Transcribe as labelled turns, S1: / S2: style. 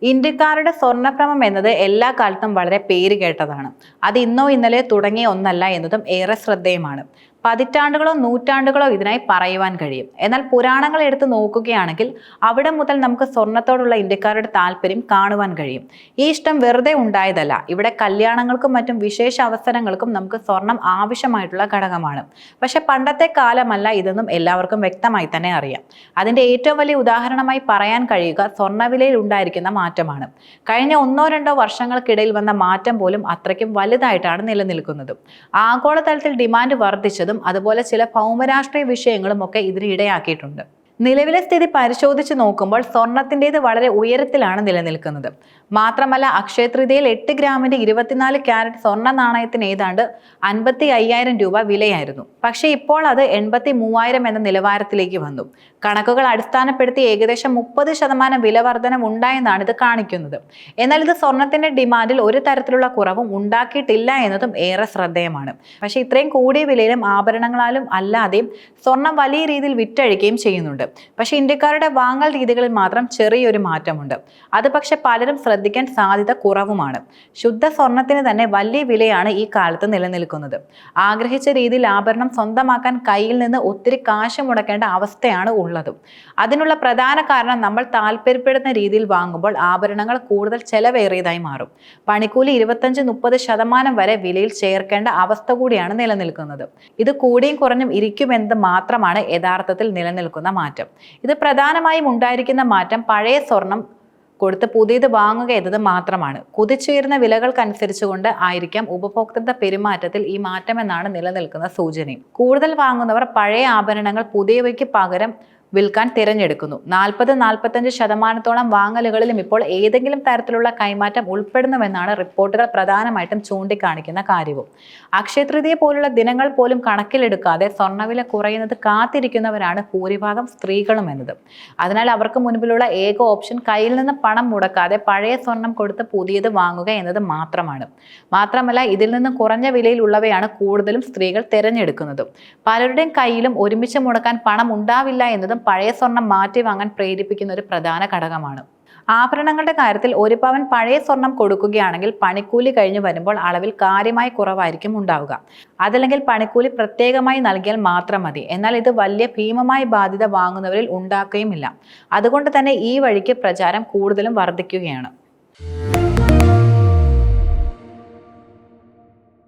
S1: ഇന്ത്യക്കാരുടെ സ്വർണ്ണഭ്രമം എന്നത് എല്ലാ കാലത്തും വളരെ പേര് കേട്ടതാണ്. അത് ഇന്നോ ഇന്നലെ തുടങ്ങിയ ഒന്നല്ല എന്നതും ഏറെ ശ്രദ്ധേയമാണ്. പതിറ്റാണ്ടുകളോ നൂറ്റാണ്ടുകളോ ഇതിനായി പറയുവാൻ കഴിയും. എന്നാൽ പുരാണങ്ങൾ എടുത്ത് നോക്കുകയാണെങ്കിൽ അവിടെ മുതൽ നമുക്ക് സ്വർണത്തോടുള്ള ഇന്ത്യക്കാരുടെ താല്പര്യം കാണുവാൻ കഴിയും. ഈ ഇഷ്ടം വെറുതെ ഉണ്ടായതല്ല. ഇവിടെ കല്യാണങ്ങൾക്കും മറ്റും വിശേഷ അവസരങ്ങൾക്കും നമുക്ക് സ്വർണം ആവശ്യമായിട്ടുള്ള ഘടകമാണ്. പക്ഷെ പണ്ടത്തെ കാലമല്ല ഇതെന്നും എല്ലാവർക്കും വ്യക്തമായി തന്നെ അറിയാം. അതിന്റെ ഏറ്റവും വലിയ ഉദാഹരണമായി പറയാൻ കഴിയുക സ്വർണ്ണവിലയിൽ ഉണ്ടായിരിക്കുന്ന മാറ്റമാണ്. കഴിഞ്ഞ 1-2 വർഷങ്ങൾക്കിടയിൽ വന്ന മാറ്റം പോലും അത്രയ്ക്കും വലുതായിട്ടാണ് നിലനിൽക്കുന്നത്. ആഗോളതലത്തിൽ ഡിമാൻഡ് വർദ്ധിച്ചതും അതുപോലെ ചില ഭൗമരാഷ്ട്രീയ വിഷയങ്ങളും ഒക്കെ ഇതിന് ഇടയാക്കിയിട്ടുണ്ട്. നിലവിലെ സ്ഥിതി പരിശോധിച്ച് നോക്കുമ്പോൾ സ്വർണത്തിൻ്റെത് വളരെ ഉയരത്തിലാണ് നിലനിൽക്കുന്നത്. മാത്രമല്ല അക്ഷയതൃതീയയിൽ 8 ഗ്രാമിന്റെ 24 ക്യാരറ്റ് സ്വർണ്ണ നാണയത്തിന് ഏതാണ്ട് 55,000 രൂപ വിലയായിരുന്നു. പക്ഷേ ഇപ്പോൾ അത് 83,000 എന്ന നിലവാരത്തിലേക്ക് വന്നു. കണക്കുകൾ അടിസ്ഥാനപ്പെടുത്തി ഏകദേശം 30% വില വർധന ഉണ്ടായെന്നാണ് ഇത് കാണിക്കുന്നത്. എന്നാൽ ഇത് സ്വർണത്തിന്റെ ഡിമാൻഡിൽ ഒരു തരത്തിലുള്ള കുറവും ഉണ്ടാക്കിയിട്ടില്ല എന്നതും ഏറെ ശ്രദ്ധേയമാണ്. പക്ഷേ ഇത്രയും കൂടിയ വിലയിലും ആഭരണങ്ങളാലും അല്ലാതെയും സ്വർണം വലിയ രീതിയിൽ വിറ്റഴിക്കുകയും ചെയ്യുന്നുണ്ട്. പക്ഷെ ഇന്ത്യക്കാരുടെ വാങ്ങൽ രീതികളിൽ മാത്രം ചെറിയൊരു മാറ്റമുണ്ട്. അത് പക്ഷെ പലരും ശ്രദ്ധിക്കാൻ സാധ്യത കുറവുമാണ്. ശുദ്ധ സ്വർണത്തിന് തന്നെ വലിയ വിലയാണ് ഈ കാലത്ത് നിലനിൽക്കുന്നത്. ആഗ്രഹിച്ച രീതിയിൽ ആഭരണം സ്വന്തമാക്കാൻ കയ്യിൽ നിന്ന് ഒത്തിരി കാശ് മുടക്കേണ്ട അവസ്ഥയാണ് ഉള്ളത്. അതിനുള്ള പ്രധാന കാരണം നമ്മൾ താല്പര്യപ്പെടുന്ന രീതിയിൽ വാങ്ങുമ്പോൾ ആഭരണങ്ങൾ കൂടുതൽ ചെലവേറിയതായി മാറും. പണിക്കൂലി 25-30% വരെ വിലയിൽ ചേർക്കേണ്ട അവസ്ഥ കൂടിയാണ് നിലനിൽക്കുന്നത്. ഇത് കൂടിയും കുറഞ്ഞും ഇരിക്കുമെന്നത് മാത്രമാണ് യഥാർത്ഥത്തിൽ നിലനിൽക്കുന്ന മാറ്റം. ഇത് പ്രധാനമായും ഉണ്ടായിരിക്കുന്ന മാറ്റം പഴയ സ്വർണം കൊടുത്ത് പുതിയത് വാങ്ങുക എന്നത് മാത്രമാണ്. കുതിച്ചുയർന്ന വിലകൾക്കനുസരിച്ചുകൊണ്ട് ആയിരിക്കാം ഉപഭോക്തൃ പെരുമാറ്റത്തിൽ ഈ മാറ്റമെന്നാണ് നിലനിൽക്കുന്ന സൂചനയും. കൂടുതൽ വാങ്ങുന്നവർ പഴയ ആഭരണങ്ങൾ പുതിയവയ്ക്ക് പകരം വിൽക്കാൻ തിരഞ്ഞെടുക്കുന്നു. 40-45% വാങ്ങലുകളിലും ഇപ്പോൾ ഏതെങ്കിലും തരത്തിലുള്ള കൈമാറ്റം ഉൾപ്പെടുന്നുവെന്നാണ് റിപ്പോർട്ടുകൾ പ്രധാനമായിട്ടും ചൂണ്ടിക്കാണിക്കുന്ന കാര്യവും. അക്ഷയതൃതീയ പോലുള്ള ദിനങ്ങൾ പോലും കണക്കിലെടുക്കാതെ സ്വർണ്ണവില കുറയുന്നത് കാത്തിരിക്കുന്നവരാണ് ഭൂരിഭാഗം സ്ത്രീകളും എന്നത്. അതിനാൽ അവർക്ക് മുൻപിലുള്ള ഏക ഓപ്ഷൻ കയ്യിൽ നിന്ന് പണം മുടക്കാതെ പഴയ സ്വർണം കൊടുത്ത് പുതിയത് വാങ്ങുക എന്നത് മാത്രമാണ്. മാത്രമല്ല ഇതിൽ നിന്ന് കുറഞ്ഞ വിലയിലുള്ളവയാണ് കൂടുതലും സ്ത്രീകൾ തിരഞ്ഞെടുക്കുന്നത്. പലരുടെയും കയ്യിലും ഒരുമിച്ച് മുടക്കാൻ പണം ഉണ്ടാവില്ല എന്നതും പഴയ സ്വർണം മാറ്റി വാങ്ങാൻ പ്രേരിപ്പിക്കുന്ന ഒരു പ്രധാന ഘടകമാണ്. ആഭരണങ്ങളുടെ കാര്യത്തിൽ 1 പവൻ പഴയ സ്വർണം കൊടുക്കുകയാണെങ്കിൽ പണിക്കൂലി കഴിഞ്ഞു വരുമ്പോൾ അളവിൽ കാര്യമായി കുറവായിരിക്കും ഉണ്ടാവുക. അതല്ലെങ്കിൽ പണിക്കൂലി പ്രത്യേകമായി നൽകിയാൽ മാത്രം മതി. എന്നാൽ ഇത് വലിയ ഭീമമായ ബാധ്യത വാങ്ങുന്നവരിൽ ഉണ്ടാക്കുകയുമില്ല. അതുകൊണ്ട് തന്നെ ഈ വഴിക്ക് പ്രചാരം കൂടുതലും വർദ്ധിക്കുകയാണ്.